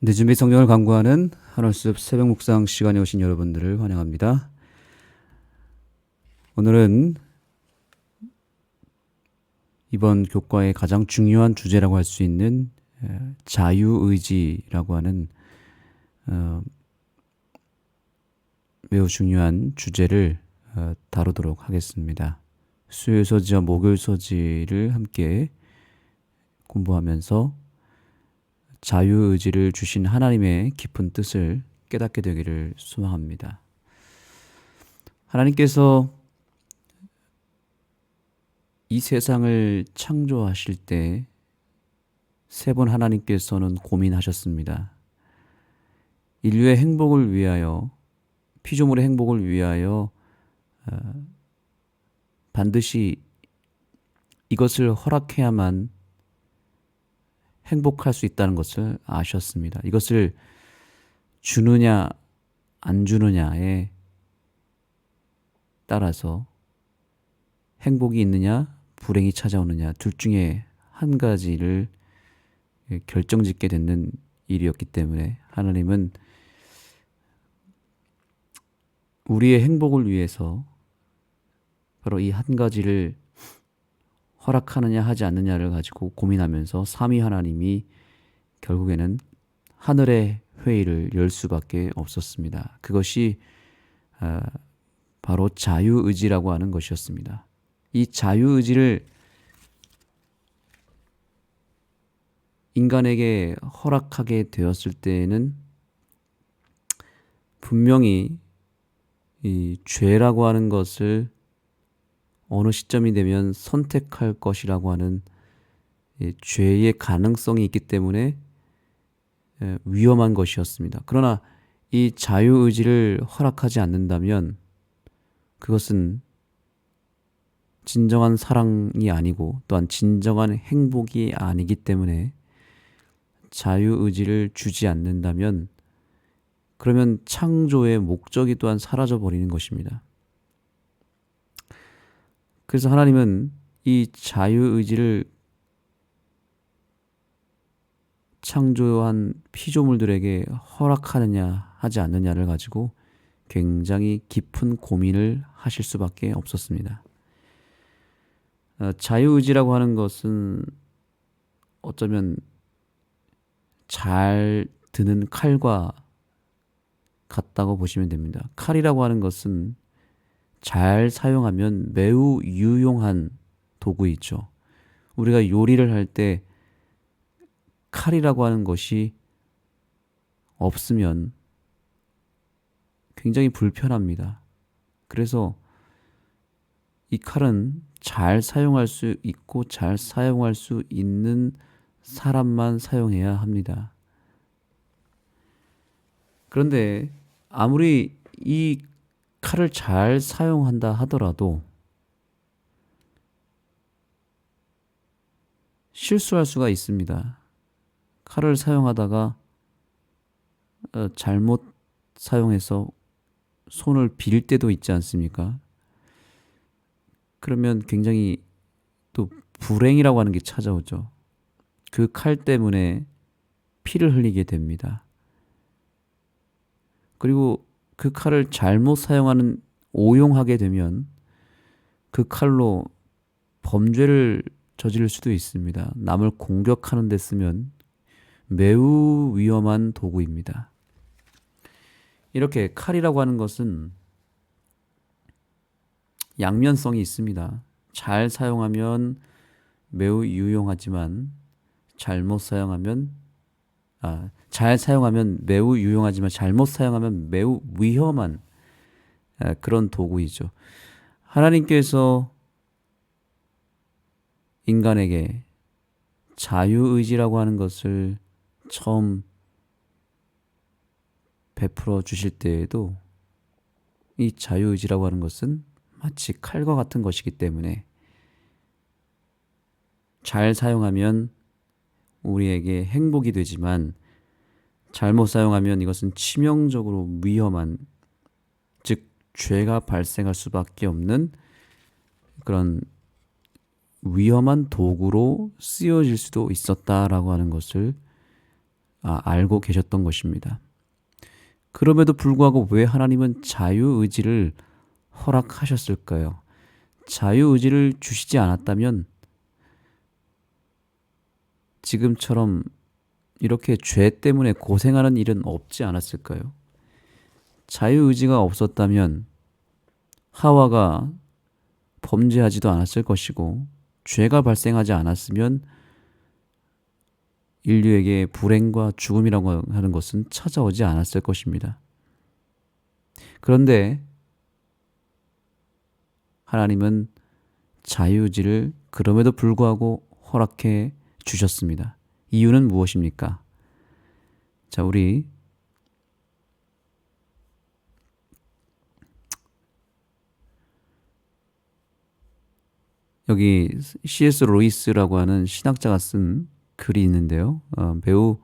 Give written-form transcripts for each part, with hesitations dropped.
늦은 비 성경을 강구하는 하늘숲 새벽 묵상 시간에 오신 여러분들을 환영합니다. 오늘은 이번 교과의 가장 중요한 주제라고 할 수 있는 자유의지라고 하는 매우 중요한 주제를 다루도록 하겠습니다. 수요일 서지와 목요일 서지를 함께 공부하면서 자유의지를 주신 하나님의 깊은 뜻을 깨닫게 되기를 소망합니다. 하나님께서 이 세상을 창조하실 때 세 번 하나님께서는 고민하셨습니다. 인류의 행복을 위하여, 피조물의 행복을 위하여 반드시 이것을 허락해야만 행복할 수 있다는 것을 아셨습니다. 이것을 주느냐 안 주느냐에 따라서 행복이 있느냐 불행이 찾아오느냐 둘 중에 한 가지를 결정짓게 되는 일이었기 때문에 하나님은 우리의 행복을 위해서 바로 이 한 가지를 허락하느냐 하지 않느냐를 가지고 고민하면서 삼위 하나님이 결국에는 하늘의 회의를 열 수밖에 없었습니다. 그것이 바로 자유의지라고 하는 것이었습니다. 이 자유의지를 인간에게 허락하게 되었을 때에는 분명히 이 죄라고 하는 것을 어느 시점이 되면 선택할 것이라고 하는 죄의 가능성이 있기 때문에 위험한 것이었습니다. 그러나 이 자유의지를 허락하지 않는다면 그것은 진정한 사랑이 아니고 또한 진정한 행복이 아니기 때문에 자유의지를 주지 않는다면 그러면 창조의 목적이 또한 사라져 버리는 것입니다. 그래서 하나님은 이 자유의지를 창조한 피조물들에게 허락하느냐 하지 않느냐를 가지고 굉장히 깊은 고민을 하실 수밖에 없었습니다. 자유의지라고 하는 것은 어쩌면 잘 드는 칼과 같다고 보시면 됩니다. 칼이라고 하는 것은 잘 사용하면 매우 유용한 도구이죠. 우리가 요리를 할 때 칼이라고 하는 것이 없으면 굉장히 불편합니다. 그래서 이 칼은 잘 사용할 수 있고 잘 사용할 수 있는 사람만 사용해야 합니다. 그런데 아무리 이 칼을 잘 사용한다 하더라도 실수할 수가 있습니다. 칼을 사용하다가 잘못 사용해서 손을 빌 때도 있지 않습니까? 그러면 굉장히 또 불행이라고 하는 게 찾아오죠. 그 칼 때문에 피를 흘리게 됩니다. 그리고 그 칼을 잘못 사용하는 오용하게 되면 그 칼로 범죄를 저지를 수도 있습니다. 남을 공격하는 데 쓰면 매우 위험한 도구입니다. 이렇게 칼이라고 하는 것은 양면성이 있습니다. 잘 사용하면 매우 유용하지만 잘 사용하면 매우 유용하지만 잘못 사용하면 매우 위험한 그런 도구이죠. 하나님께서 인간에게 자유의지라고 하는 것을 처음 베풀어 주실 때에도 이 자유의지라고 하는 것은 마치 칼과 같은 것이기 때문에 잘 사용하면 우리에게 행복이 되지만 잘못 사용하면 이것은 치명적으로 위험한, 즉 죄가 발생할 수밖에 없는 그런 위험한 도구로 쓰여질 수도 있었다라고 하는 것을 알고 계셨던 것입니다. 그럼에도 불구하고 왜 하나님은 자유의지를 허락하셨을까요? 자유의지를 주시지 않았다면 지금처럼 이렇게 죄 때문에 고생하는 일은 없지 않았을까요? 자유의지가 없었다면 하와가 범죄하지도 않았을 것이고 죄가 발생하지 않았으면 인류에게 불행과 죽음이라고 하는 것은 찾아오지 않았을 것입니다. 그런데 하나님은 자유의지를 그럼에도 불구하고 허락해 주셨습니다. 이유는 무엇입니까? 자, 우리 여기 C.S. 로이스라고 하는 신학자가 쓴 글이 있는데요. 매우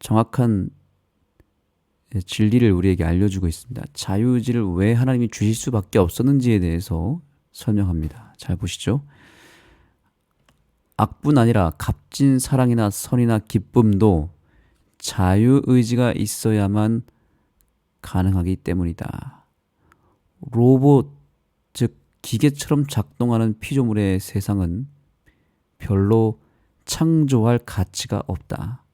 정확한 진리를 우리에게 알려주고 있습니다. 자유의지를 왜 하나님이 주실 수밖에 없었는지에 대해서 설명합니다. 잘 보시죠. 악뿐 아니라 값진 사랑이나 선이나 기쁨도 자유의지가 있어야만 가능하기 때문이다. 로봇, 즉 기계처럼 작동하는 피조물의 세상은 별로 창조할 가치가 없다.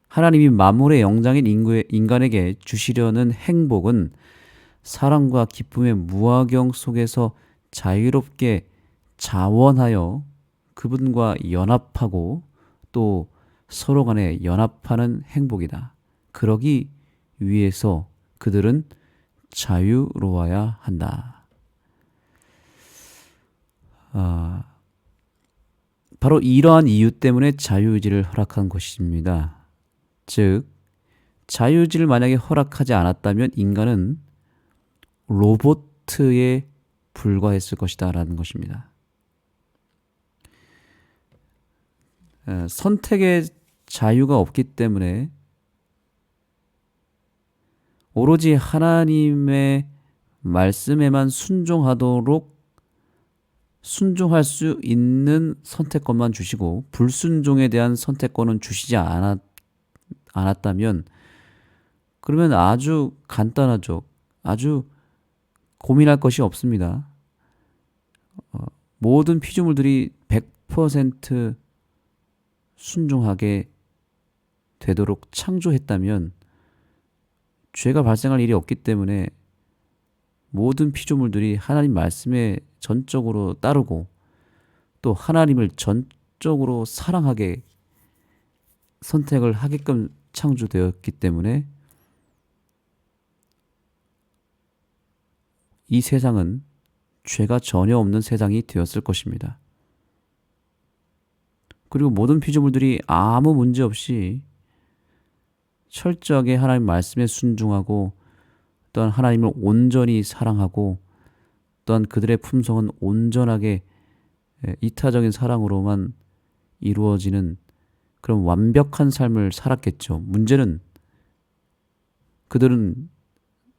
하나님이 만물의 영장인 인간에게 주시려는 행복은 사랑과 기쁨의 무화경 속에서 자유롭게 자원하여 그분과 연합하고 또 서로 간에 연합하는 행복이다. 그러기 위해서 그들은 자유로워야 한다. 바로 이러한 이유 때문에 자유의지를 허락한 것입니다. 즉, 자유의지를 만약에 허락하지 않았다면 인간은 로봇에 불과했을 것이다 라는 것입니다. 선택의 자유가 없기 때문에 오로지 하나님의 말씀에만 순종할 수 있는 선택권만 주시고 불순종에 대한 선택권은 주시지 않았다면 그러면 아주 간단하죠. 아주 고민할 것이 없습니다. 모든 피조물들이 100% 순종하게 되도록 창조했다면 죄가 발생할 일이 없기 때문에 모든 피조물들이 하나님 말씀에 전적으로 따르고 또 하나님을 전적으로 사랑하게 선택을 하게끔 창조되었기 때문에 이 세상은 죄가 전혀 없는 세상이 되었을 것입니다. 그리고 모든 피조물들이 아무 문제 없이 철저하게 하나님 말씀에 순종하고 또한 하나님을 온전히 사랑하고 또한 그들의 품성은 온전하게 이타적인 사랑으로만 이루어지는 그런 완벽한 삶을 살았겠죠. 문제는 그들은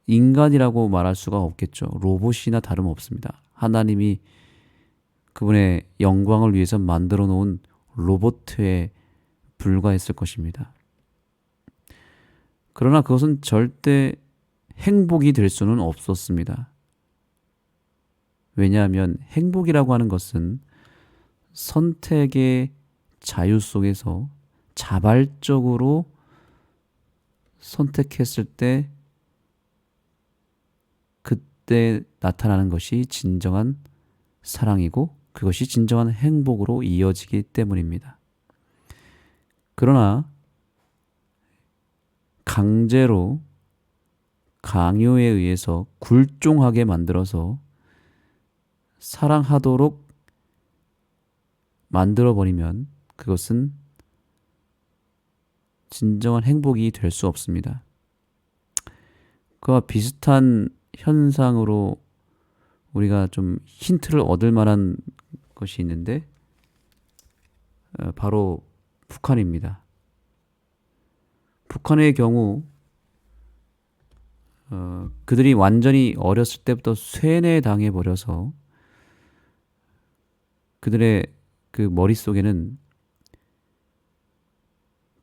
인간이라고 말할 수가 없겠죠. 로봇이나 다름없습니다. 하나님이 그분의 영광을 위해서 만들어 놓은 로봇에 불과했을 것입니다. 그러나 그것은 절대 행복이 될 수는 없었습니다. 왜냐하면 행복이라고 하는 것은 선택의 자유 속에서 자발적으로 선택했을 때 그때 나타나는 것이 진정한 사랑이고 그것이 진정한 행복으로 이어지기 때문입니다. 그러나 강제로 강요에 의해서 굴종하게 만들어서 사랑하도록 만들어버리면 그것은 진정한 행복이 될 수 없습니다. 그와 비슷한 현상으로 우리가 좀 힌트를 얻을 만한 것이 있는데 바로 북한입니다. 북한의 경우 그들이 완전히 어렸을 때부터 쇠뇌당해 버려서 그들의 그 머릿속에는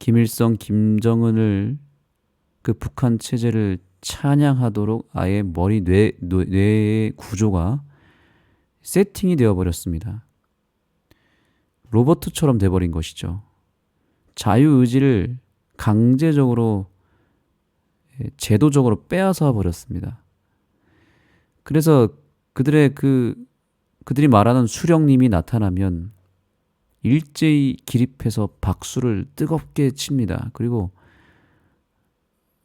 김일성, 김정은을 그 북한 체제를 찬양하도록 아예 뇌의 구조가 세팅이 되어 버렸습니다. 로버트처럼 돼버린 것이죠. 자유의지를 강제적으로 제도적으로 빼앗아 버렸습니다. 그래서 그들이 말하는 수령님이 나타나면 일제히 기립해서 박수를 뜨겁게 칩니다. 그리고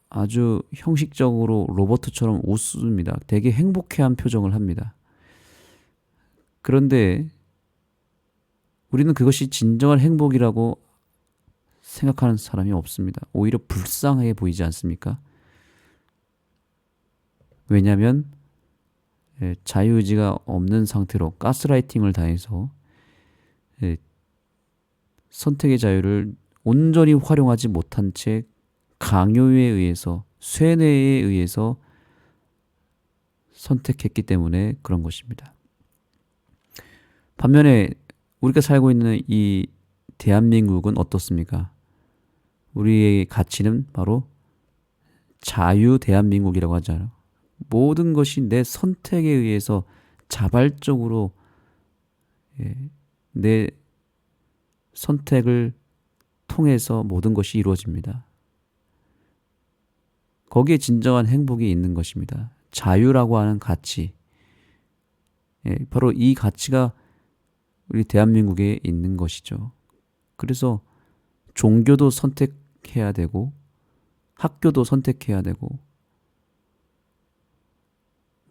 아주 형식적으로 로버트처럼 웃습니다. 되게 행복해한 표정을 합니다. 그런데 우리는 그것이 진정한 행복이라고 생각하는 사람이 없습니다. 오히려 불쌍해 보이지 않습니까? 왜냐하면 자유의지가 없는 상태로 가스라이팅을 당해서 선택의 자유를 온전히 활용하지 못한 채 강요에 의해서, 쇠뇌에 의해서 선택했기 때문에 그런 것입니다. 반면에 우리가 살고 있는 이 대한민국은 어떻습니까? 우리의 가치는 바로 자유 대한민국이라고 하잖아요. 모든 것이 내 선택에 의해서 자발적으로 내 선택을 통해서 모든 것이 이루어집니다. 거기에 진정한 행복이 있는 것입니다. 자유라고 하는 가치. 바로 이 가치가 우리 대한민국에 있는 것이죠. 그래서 종교도 선택해야 되고 학교도 선택해야 되고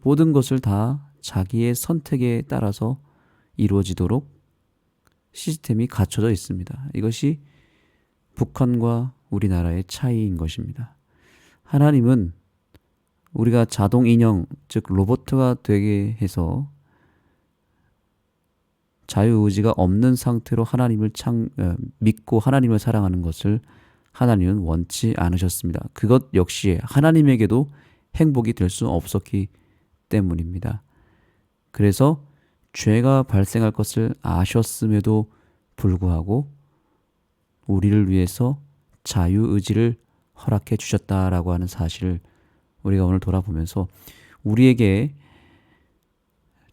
모든 것을 다 자기의 선택에 따라서 이루어지도록 시스템이 갖춰져 있습니다. 이것이 북한과 우리나라의 차이인 것입니다. 하나님은 우리가 자동 인형, 즉 로봇가 되게 해서 자유의지가 없는 상태로 하나님을 믿고 하나님을 사랑하는 것을 하나님은 원치 않으셨습니다. 그것 역시 하나님에게도 행복이 될 수 없었기 때문입니다. 그래서 죄가 발생할 것을 아셨음에도 불구하고 우리를 위해서 자유의지를 허락해 주셨다라고 하는 사실을 우리가 오늘 돌아보면서 우리에게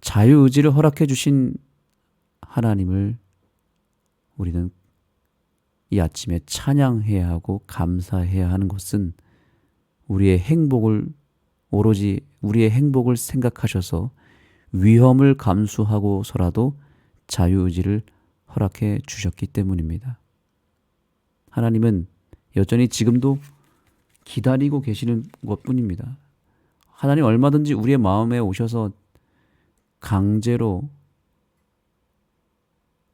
자유의지를 허락해 주신 하나님을 우리는 이 아침에 찬양해야 하고 감사해야 하는 것은 우리의 행복을 오로지 우리의 행복을 생각하셔서 위험을 감수하고서라도 자유의지를 허락해 주셨기 때문입니다. 하나님은 여전히 지금도 기다리고 계시는 것뿐입니다. 하나님 얼마든지 우리의 마음에 오셔서 강제로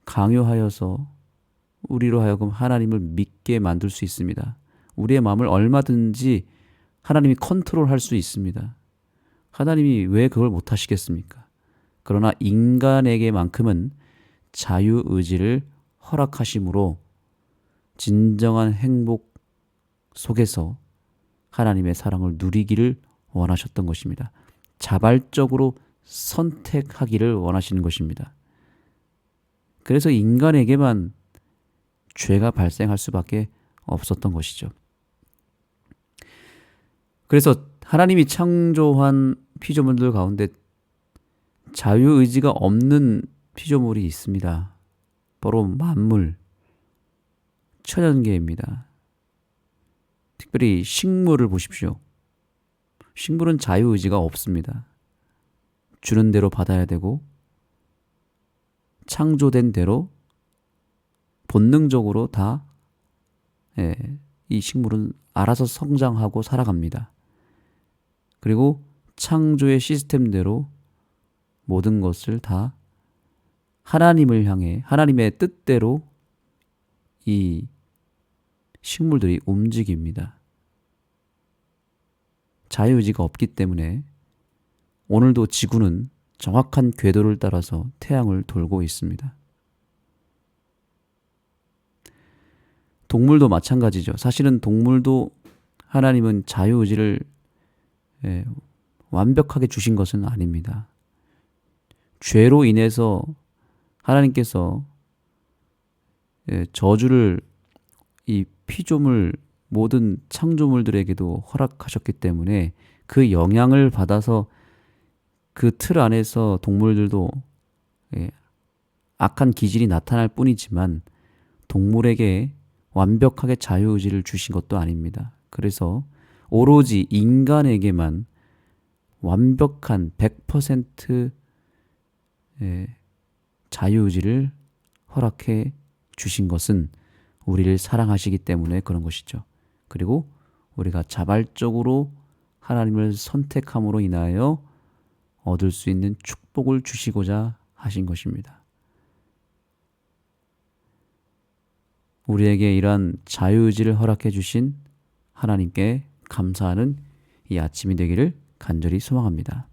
강요하여서 우리로 하여금 하나님을 믿게 만들 수 있습니다. 우리의 마음을 얼마든지 하나님이 컨트롤할 수 있습니다. 하나님이 왜 그걸 못하시겠습니까? 그러나 인간에게만큼은 자유의지를 허락하심으로 진정한 행복 속에서 하나님의 사랑을 누리기를 원하셨던 것입니다. 자발적으로 선택하기를 원하시는 것입니다. 그래서 인간에게만 죄가 발생할 수밖에 없었던 것이죠. 그래서 하나님이 창조한 피조물들 가운데 자유의지가 없는 피조물이 있습니다. 바로 만물, 천연계입니다. 특별히 식물을 보십시오. 식물은 자유의지가 없습니다. 주는 대로 받아야 되고 창조된 대로 본능적으로 다 이 식물은 알아서 성장하고 살아갑니다. 그리고 창조의 시스템대로 모든 것을 다 하나님을 향해 하나님의 뜻대로 이 식물들이 움직입니다. 자유의지가 없기 때문에 오늘도 지구는 정확한 궤도를 따라서 태양을 돌고 있습니다. 동물도 마찬가지죠. 사실은 동물도 하나님은 자유의지를 완벽하게 주신 것은 아닙니다. 죄로 인해서 하나님께서 저주를 이 피조물 모든 창조물들에게도 허락하셨기 때문에 그 영향을 받아서 그 틀 안에서 동물들도 예, 악한 기질이 나타날 뿐이지만 동물에게 완벽하게 자유의지를 주신 것도 아닙니다. 그래서 오로지 인간에게만 완벽한 100% 자유의지를 허락해 주신 것은 우리를 사랑하시기 때문에 그런 것이죠. 그리고 우리가 자발적으로 하나님을 선택함으로 인하여 얻을 수 있는 축복을 주시고자 하신 것입니다. 우리에게 이러한 자유의지를 허락해 주신 하나님께 감사하는 이 아침이 되기를 간절히 소망합니다.